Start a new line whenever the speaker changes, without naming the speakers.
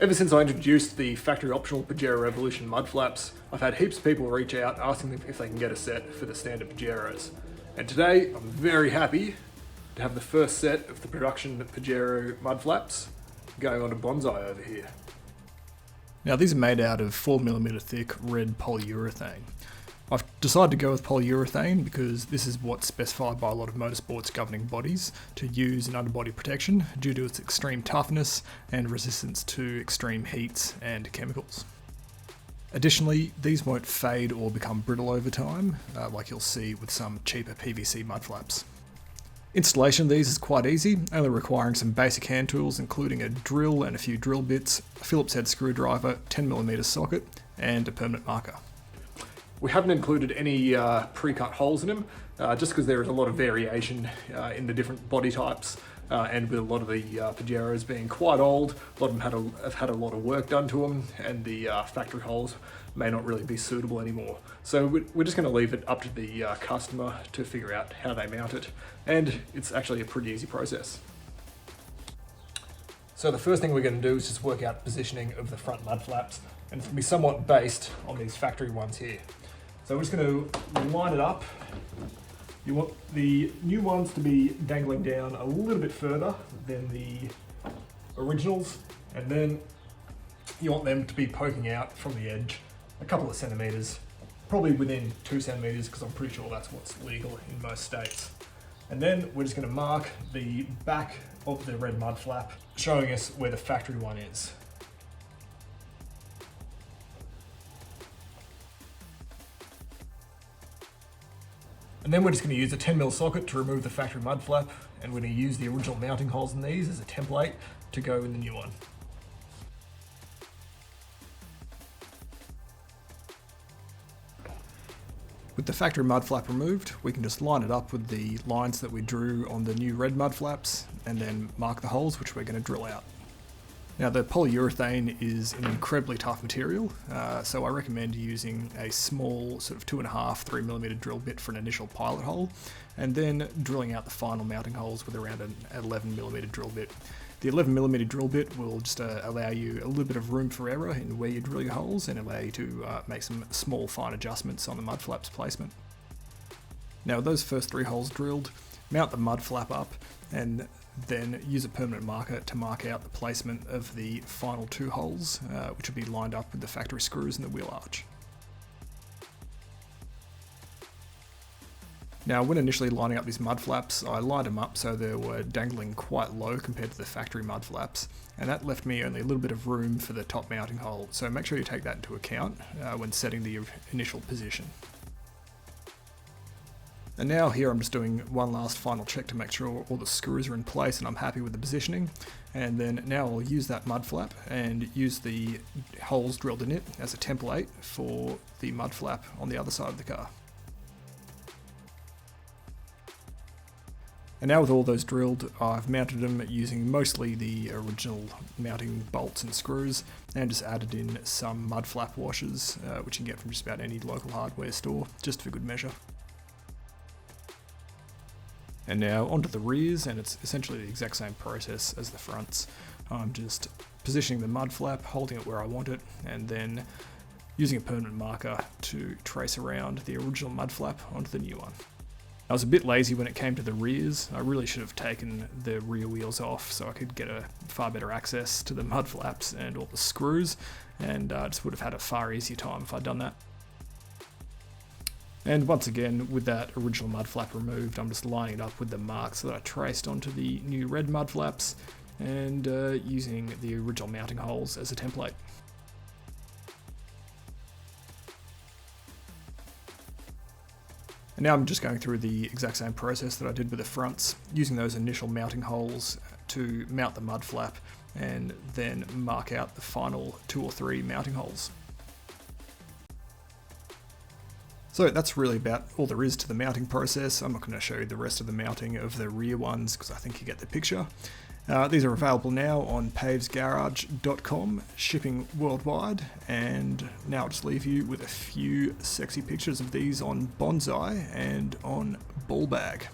Ever since I introduced the factory optional Pajero Revolution mud flaps, I've had heaps of people reach out asking them if they can get a set for the standard Pajeros. And today, I'm very happy to have the first set of the production Pajero mud flaps going on to Bonsai over here.
Now these are made out of 4mm thick red polyurethane. I've decided to go with polyurethane because this is what's specified by a lot of motorsports governing bodies to use in underbody protection due to its extreme toughness and resistance to extreme heats and chemicals. Additionally, these won't fade or become brittle over time, like you'll see with some cheaper PVC mud flaps. Installation of these is quite easy, only requiring some basic hand tools including a drill and a few drill bits, a Phillips head screwdriver, 10mm socket, and a permanent marker.
We haven't included any pre-cut holes in them, just because there is a lot of variation in the different body types, and with a lot of the Pajeros being quite old, a lot of them have had a lot of work done to them, and the factory holes may not really be suitable anymore. So we're just going to leave it up to the customer to figure out how they mount it, and it's actually a pretty easy process. So the first thing we're going to do is just work out positioning of the front mud flaps, and it's going to be somewhat based on these factory ones here. So we're just going to line it up. You want the new ones to be dangling down a little bit further than the originals, and then you want them to be poking out from the edge a couple of centimeters, probably within 2 centimeters, because I'm pretty sure that's what's legal in most states. And then we're just going to mark the back of the red mud flap, showing us where the factory one is. And then we're just going to use a 10mm socket to remove the factory mud flap, and we're going to use the original mounting holes in these as a template to go in the new one.
With the factory mud flap removed, we can just line it up with the lines that we drew on the new red mud flaps, and then mark the holes which we're going to drill out. Now the polyurethane is an incredibly tough material, so I recommend using a small sort of 2.5-3mm drill bit for an initial pilot hole, and then drilling out the final mounting holes with around an 11mm drill bit. The 11mm drill bit will just allow you a little bit of room for error in where you drill your holes, and allow you to make some small fine adjustments on the mud flaps placement. Now with those first 3 holes drilled, mount the mud flap up, and then use a permanent marker to mark out the placement of the final 2 holes, which will be lined up with the factory screws and the wheel arch. Now when initially lining up these mud flaps, I lined them up so they were dangling quite low compared to the factory mud flaps, and that left me only a little bit of room for the top mounting hole, so make sure you take that into account when setting the initial position. And now here I'm just doing one last final check to make sure all the screws are in place and I'm happy with the positioning. And then now I'll use that mud flap and use the holes drilled in it as a template for the mud flap on the other side of the car. And now with all those drilled, I've mounted them using mostly the original mounting bolts and screws, and just added in some mud flap washers, which you can get from just about any local hardware store, just for good measure. And now onto the rears, and it's essentially the exact same process as the fronts. I'm just positioning the mud flap, holding it where I want it, and then using a permanent marker to trace around the original mud flap onto the new one. I was a bit lazy when it came to the rears. I really should have taken the rear wheels off so I could get a far better access to the mud flaps and all the screws, and just would have had a far easier time if I'd done that. And once again, with that original mud flap removed, I'm just lining it up with the marks that I traced onto the new red mud flaps, and using the original mounting holes as a template. And now I'm just going through the exact same process that I did with the fronts, using those initial mounting holes to mount the mud flap, and then mark out the final 2 or 3 mounting holes. So that's really about all there is to the mounting process. I'm not going to show you the rest of the mounting of the rear ones because I think you get the picture. These are available now on pavesgarage.com, shipping worldwide, and now I'll just leave you with a few sexy pictures of these on Bonsai and on Ball Bag.